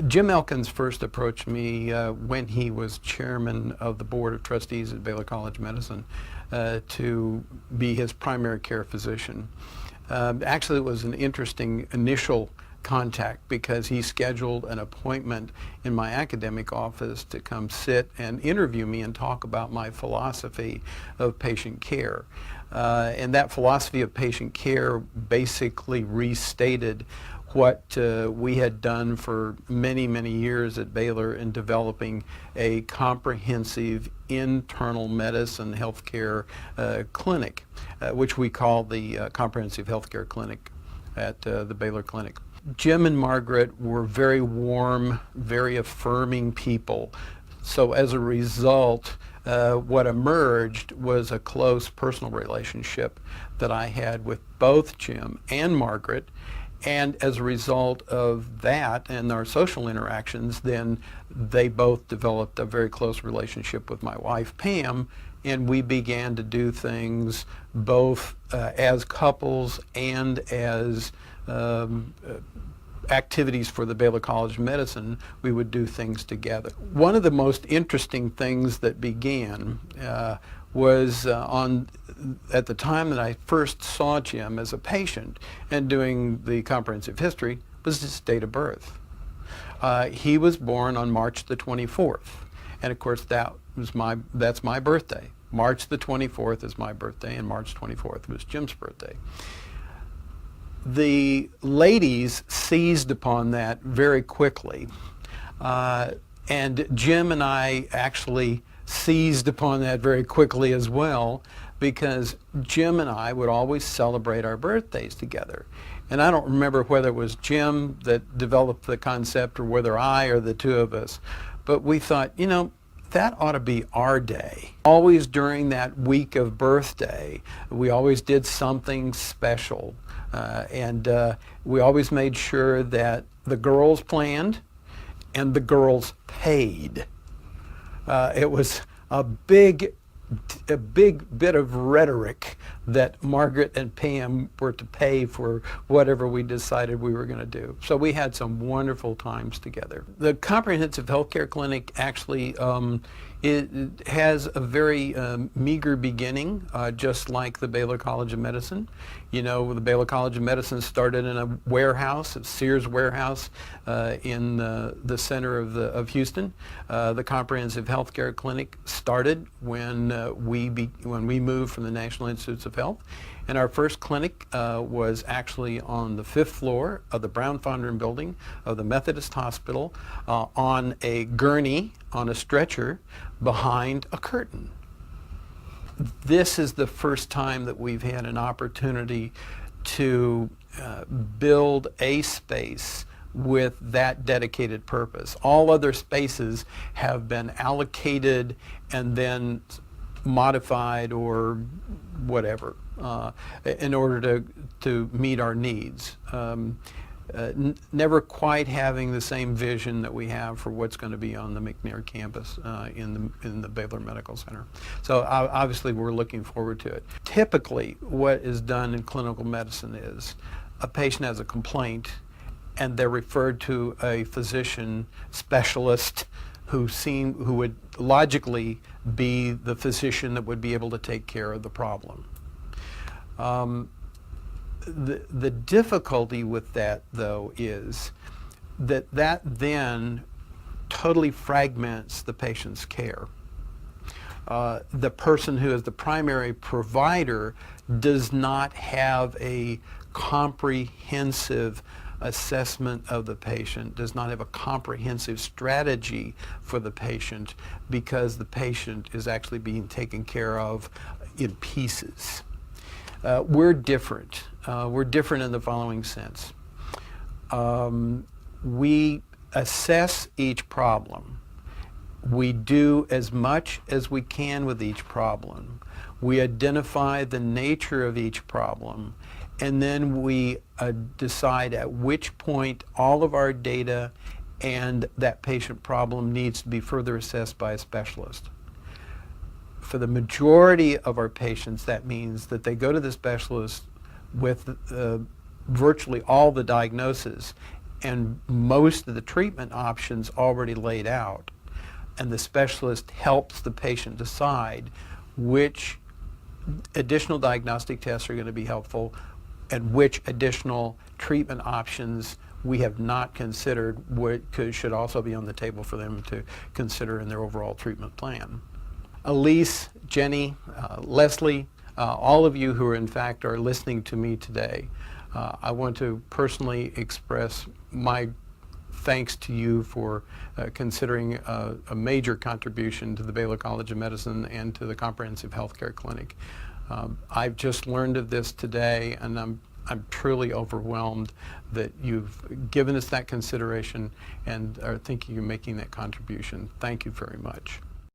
Jim Elkins first approached me when he was chairman of the board of trustees at Baylor College of Medicine to be his primary care physician. Actually, it was an interesting initial contact because he scheduled an appointment in my academic office to come sit and interview me and talk about my philosophy of patient care. And that philosophy of patient care basically restated what we had done for many, many years at Baylor in developing a comprehensive internal medicine healthcare clinic, which we call the Comprehensive Healthcare Clinic at the Baylor Clinic. Jim and Margaret were very warm, very affirming people. So as a result, what emerged was a close personal relationship that I had with both Jim and Margaret. And as a result of that and our social interactions, then they both developed a very close relationship with my wife, Pam, and we began to do things both as couples and as activities for the Baylor College of Medicine. We would do things together. One of the most interesting things that began was at the time that I first saw Jim as a patient and doing the comprehensive history was his date of birth. He was born on March the 24th, and of course that's my birthday. March the 24th is my birthday, and March 24th was Jim's birthday. The ladies seized upon that very quickly, and Jim and I actually seized upon that very quickly as well, because Jim and I would always celebrate our birthdays together. And I don't remember whether it was Jim that developed the concept or whether I or the two of us, but we thought, you know, that ought to be our day. Always during that week of birthday, we always did something special. And we always made sure that the girls planned and the girls paid. It was a big bit of rhetoric that Margaret and Pam were to pay for whatever we decided we were going to do. So we had some wonderful times together. The Comprehensive Healthcare Clinic actually it has a very meager beginning, just like the Baylor College of Medicine. You know, the Baylor College of Medicine started in a warehouse, a Sears warehouse in the center of Houston. The Comprehensive Healthcare Clinic started when we moved from the National Institutes of Health. And our first clinic was actually on the 5th floor of the Brown Fondren building of the Methodist Hospital on a gurney, on a stretcher, behind a curtain. This is the first time that we've had an opportunity to build a space with that dedicated purpose. All other spaces have been allocated and then modified or whatever in order to meet our needs. Never quite having the same vision that we have for what's going to be on the McNair campus in the Baylor Medical Center. So obviously we're looking forward to it. Typically what is done in clinical medicine is a patient has a complaint and they're referred to a physician specialist who would logically be the physician that would be able to take care of the problem. The difficulty with that, though, is that then totally fragments the patient's care. The person who is the primary provider does not have a comprehensive assessment of the patient, does not have a comprehensive strategy for the patient, because the patient is actually being taken care of in pieces. We're different. We're different in the following sense. We assess each problem. We do as much as we can with each problem. We identify the nature of each problem, and then we decide at which point all of our data and that patient problem needs to be further assessed by a specialist. For the majority of our patients, that means that they go to the specialist with virtually all the diagnosis, and most of the treatment options already laid out, and the specialist helps the patient decide which additional diagnostic tests are going to be helpful and which additional treatment options we have not considered should also be on the table for them to consider in their overall treatment plan. Elise, Jenny, Leslie, all of you who in fact are listening to me today, I want to personally express my thanks to you for considering a major contribution to the Baylor College of Medicine and to the Comprehensive Healthcare Clinic. I've just learned of this today, and I'm truly overwhelmed that you've given us that consideration and are thinking of making that contribution. Thank you very much.